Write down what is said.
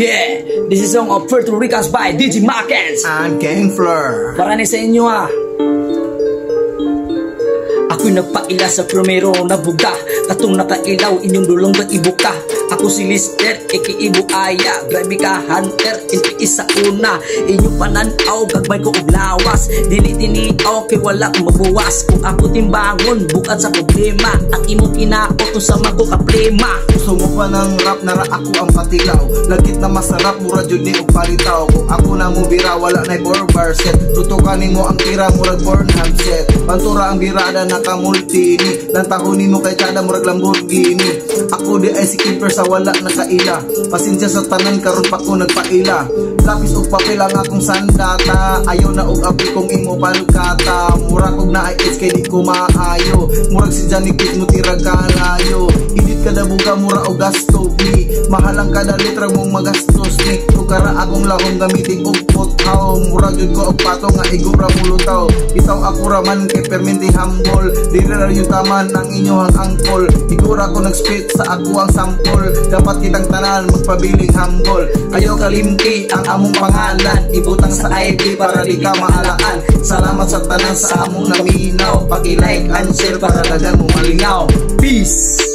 Yeah, this is song of Puerto Ricans by DJ Makens and King Fleur. Para ni sa inyo Ako'y nagpaila sa primero na buga, katong nakailaw inyong dulong ba ibuka. Ako si Lister, ikiibo aya, grabe ka hunter, inti isa una. Inyong pananaw, gagmay ko og lawas, dili tiniaw kay wala kong mabuwas. Kung ako timbangon, bukad sa problema, ang imong kinaot sa mago ka plema. Gusto mo pa ng rap, nara ako ang patilaw, lagit na masarap, murad yun ni og palitaw. Kung ako na mo bira, wala na'y bar set, tutukanin mo ang tira, murag born handset. Pantura ang birada, nakamultini, lantahonin mo kay kada murag Lamborghini. Ako di ay si King Fleur sa wala nakaila, pasensya sa tanan karon pa ko nagpaila. Lapis og papel ang akong sandata, ayaw na og api kong imo palkata. Murag og na ay kay di ko maayo, murag si Johnny Kid mo tirag kalayo. Edit kada buga mura og gasto bi, mahalang kada litra mong magastos ni. Tukara akong lahong gamitin og pothaw, murag jud ko og pato nga igura mulutaw. Bitaw ako raman kay perminti humble, dili ra yung taman ang inyohang angkol. Igura ko nag-spit sa ako ang sample, dapat kitang tanan magpabiling humble. Ayaw kalimti ang among pangalan, ibutang sa ID para di ka maalaan. Salamat sa tanan sa among naminaw, pag-like and share para dagan mo malingaw. Peace!